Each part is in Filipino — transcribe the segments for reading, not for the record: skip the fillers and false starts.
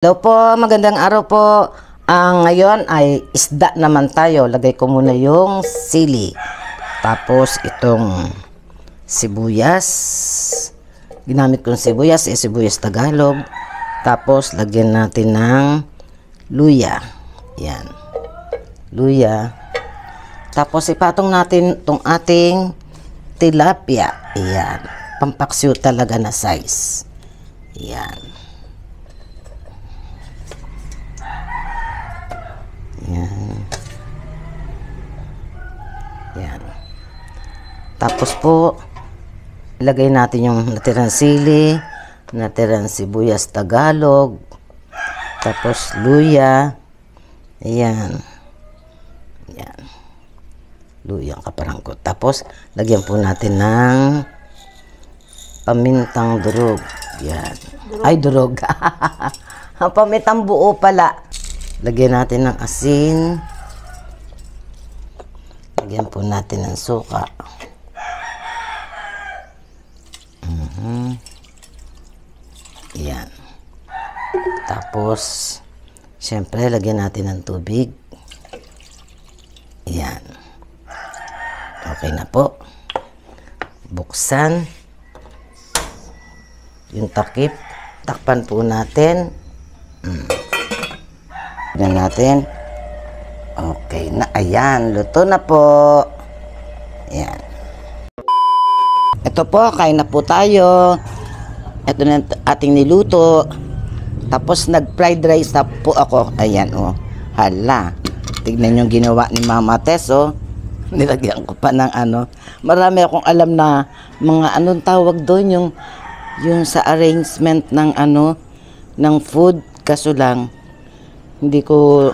Hello po, magandang araw po. Ngayon ay isda naman tayo. Lagay ko muna yung sili. Tapos itong sibuyas. Ginamit kong sibuyas, sibuyas Tagalog. Tapos lagyan natin ng luya. Yan. Luya. Tapos ipatong natin itong ating tilapia. Yan. Pampaksiw talaga na size. Yan. Yan. Yan. Tapos po, ilagay natin yung natirang sili, natirang sibuyas Tagalog, tapos luya. Ayan. Yan. Luyang kaparangkot. Tapos, lagyan po natin ng pamintang durog. Yan. Ay, durog. Pamintang buo pala. Lagyan natin ng asin. Lagyan po natin ng suka. Yan. Tapos, syempre, lagyan natin ng tubig. Yan. Okay na po. Buksan. Yung takip. Takpan po natin. Tignan natin. Okay na. Ayan. Luto na po. Ayan. Ito po. Kain na po tayo. Ito na ating niluto. Tapos nag-fried rice na po ako. Ayan o. Hala. Tignan yung ginawa ni Mama Tess o. Nilagyan ko pa ng ano. Marami akong alam na mga anong tawag doon. Yung sa arrangement ng ano. Ng food. Kaso lang. Hindi ko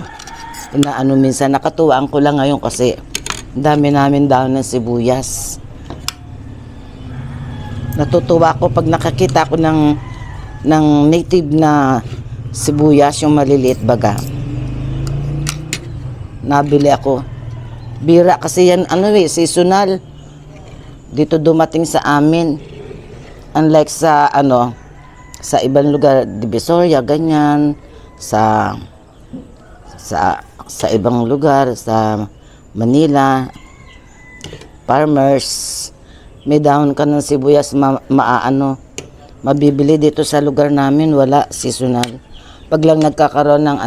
inaano minsan. Nakatuwaan ko lang ngayon kasi dami namin daw ng sibuyas. Natutuwa ko pag nakakita ko ng native na sibuyas, yung maliliit baga. Nabili ako. Bira kasi yan, seasonal. Dito dumating sa amin. Unlike sa sa ibang lugar, Divisoria, ganyan. Sa ibang lugar, sa Manila, farmers, may dahon ka ng sibuyas mabibili. Dito sa lugar namin, wala, seasonal. Pag lang nagkakaroon ng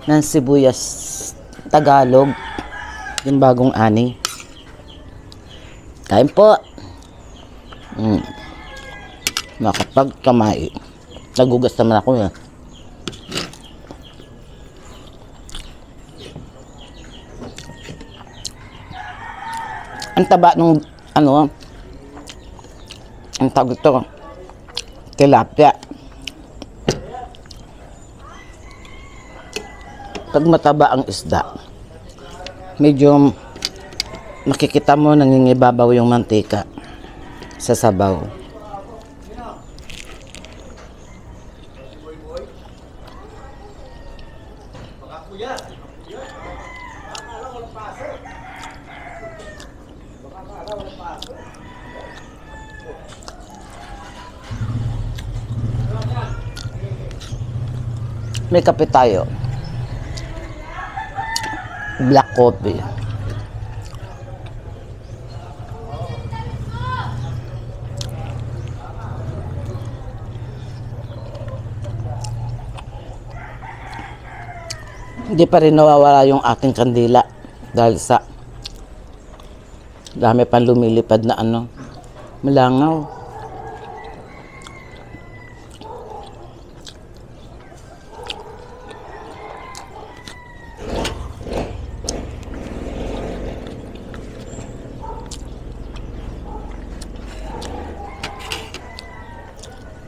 ng sibuyas Tagalog, yung bagong ani. Kain po. Nakapagkamay. Nagugas naman ako eh. Ang taba nung ang tawag ito, tilapia. Pag mataba ang isda, medyo makikita mo nangingibabaw yung mantika sa sabaw. May kape tayo. Black coffee. Hindi pa rin nawawala yung aking kandila dahil sa dami pang lumilipad na malangaw.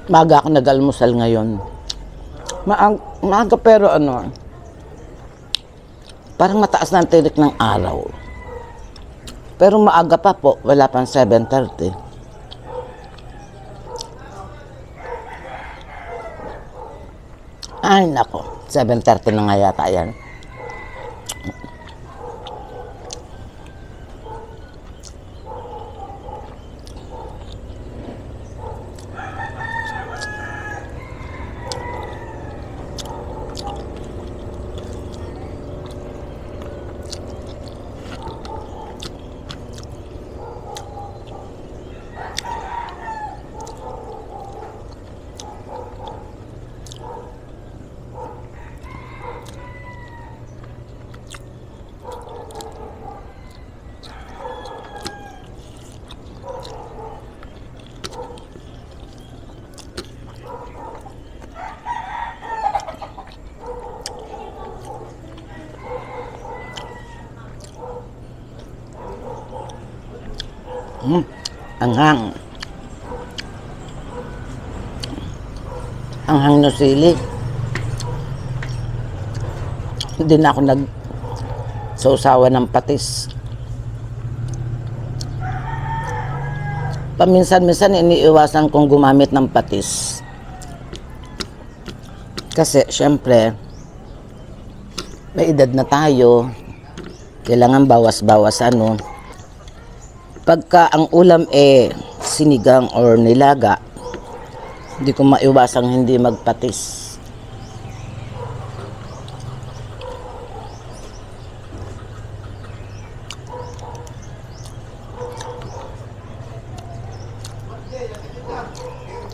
Maaga ako nag-almusal ngayon. Maaga pero parang mataas na ang tirik ng araw. Pero maaga pa po, wala pang 7:30. Ay nako, 7:30 na nga yata yan. Anghang. Anghang no sili. Hindi na ako nag-sausawa ng patis. Paminsan-minsan iniiwasan kong gumamit ng patis. Kasi syempre, may edad na tayo. Kailangan bawas-bawas ano. Pagka ang ulam sinigang or nilaga, hindi ko maiwasang hindi magpatis.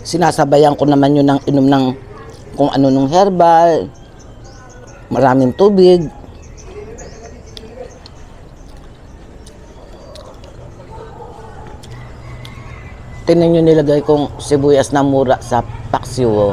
Sinasabayan ko naman yun ng inom ng kung ano nung herbal, maraming tubig. Tingnan nyo nilagay kong sibuyas na mura sa paksiw.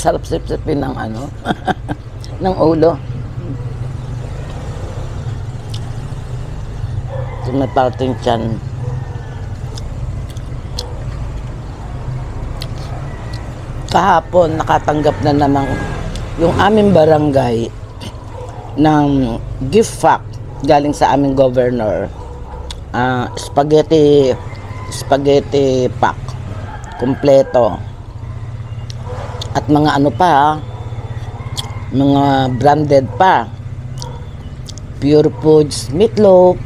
Sarap sip-sipin ng ano, ng ulo. Ito may parting tiyan. Kahapon, nakatanggap na naman yung aming barangay ng gift pack galing sa aming governor. Spaghetti pack. Kompleto. At mga ano pa, mga branded pa. Pure Foods meatloaf,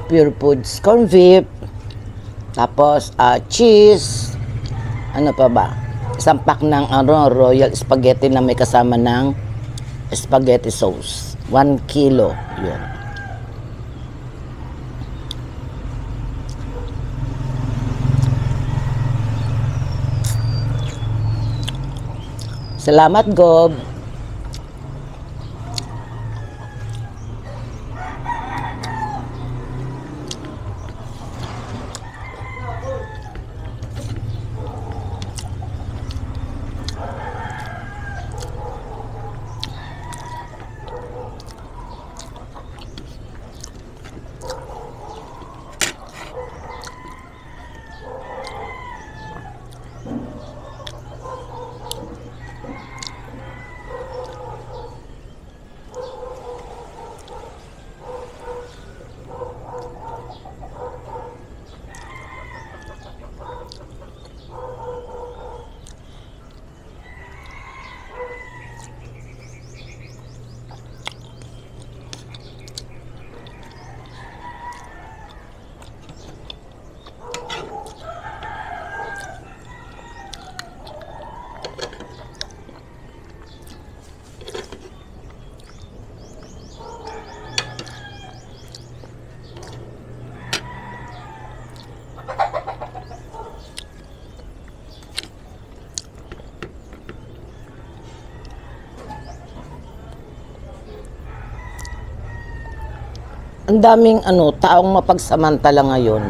Pure Foods corned beef, tapos cheese, ano pa ba? Isang pack ng royal spaghetti na may kasama ng spaghetti sauce. 1 kilo, yun. Salamat, Gob. Ang daming taong mapagsamantala ngayon.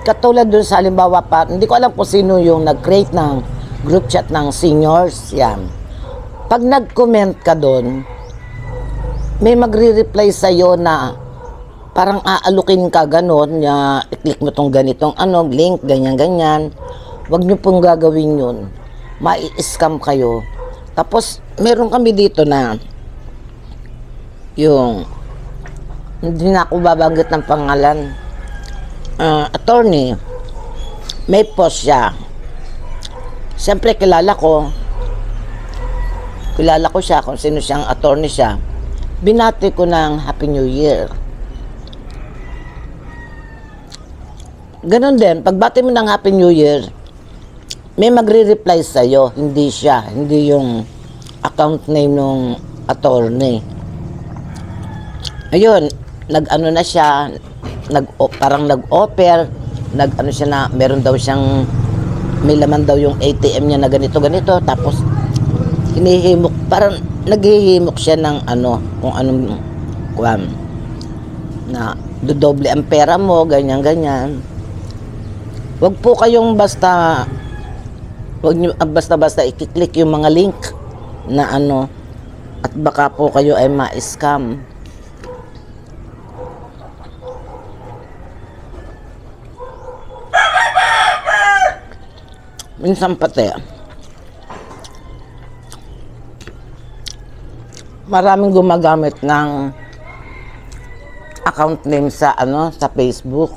Katulad dun sa halimbawa pa, hindi ko alam kung sino yung nag-create ng group chat ng seniors, yan. Pag nag-comment ka dun, may magre-reply sa'yo na parang aalukin ka ganon, i-click mo tong ganitong link, ganyan-ganyan. Huwag nyo pong gagawin yun. Mai-scam kayo. Tapos, meron kami dito na yung hindi na ako babanggit ng pangalan, attorney, may post siya. Siyempre, kilala ko siya, kung sino siyang attorney siya. Binati ko ng Happy New Year. Ganon din, pagbati mo ng Happy New Year, may magre-reply sa'yo, hindi siya, hindi yung account name ng attorney. Ayun, nag-ano na siya, parang nag-offer, nag-ano siya na, meron daw siyang, may laman daw yung ATM niya na ganito, tapos, hinihimok, parang naghihimok siya ng ano, kung anong, na, dodoble ang pera mo, ganyan. Huwag po kayong basta i-click yung mga link na ano, at baka po kayo ay ma-scam. Minsan pati, maraming gumagamit ng account name sa Facebook.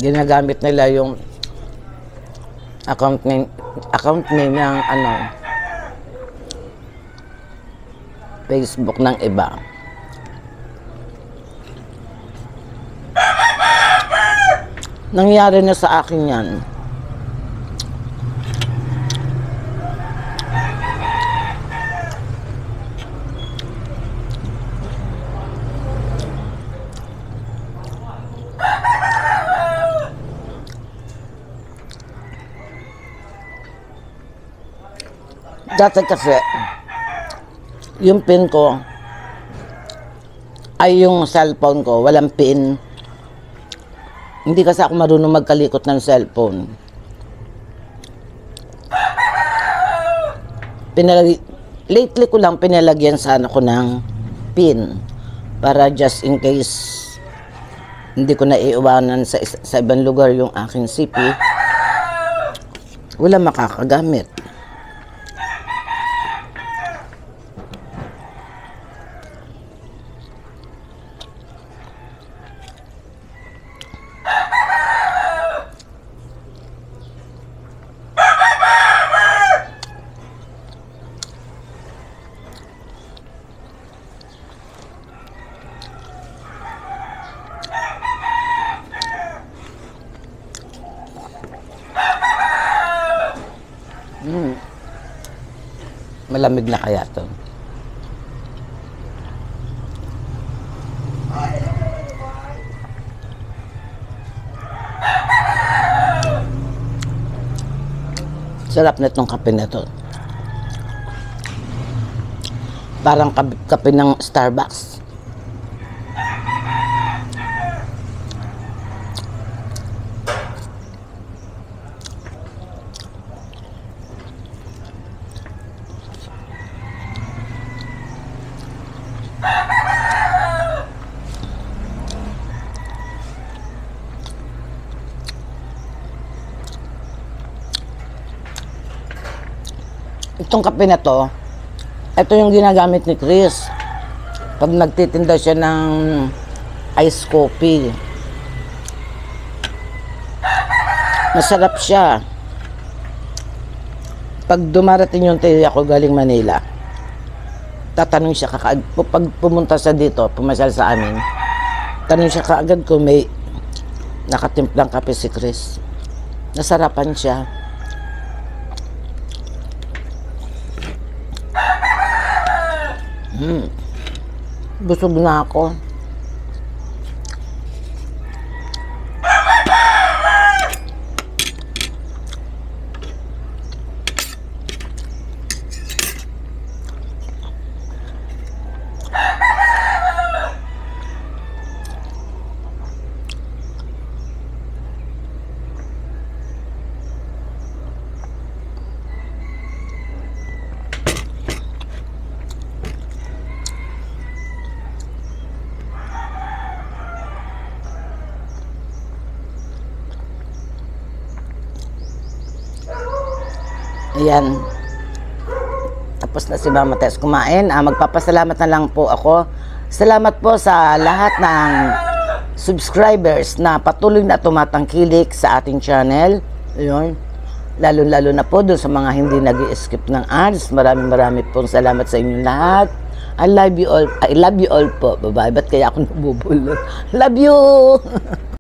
Ginagamit nila yung account name ng Facebook ng iba. Nangyari na sa akin yan. Dati kasi, yung PIN ko, ay yung cellphone ko, walang PIN. Hindi kasi ako marunong magkalikot ng cellphone. Lately ko lang pinalagyan sana ko ng PIN para just in case hindi ko na iiwanan sa ibang lugar yung aking CP, wala makakagamit. Malamig na kaya to. Sarap na itong kape na to. Parang kape ng Starbucks. Itong kape na to, ito yung ginagamit ni Chris pag nagtitinda siya ng ice coffee. Masarap siya. Pag dumarating yung tiya ko galing Manila, tatanong siya pag pumunta sa dito, pumasyal sa amin, tanong siya kaagad kung may nakatimplang kape si Chris. Nasarapan siya. Busog na ako. Ayan. Tapos na si Mama Tess kumain. Magpapasalamat na lang po ako. Salamat po sa lahat ng subscribers na patuloy na tumatangkilik sa ating channel. Ayun. Lalo-lalo na po doon sa mga hindi nag-skip ng ads. Maraming pong salamat sa inyong lahat. I love you all. I love you all po. Bye-bye. Ba't kaya ako nabubulot? Love you!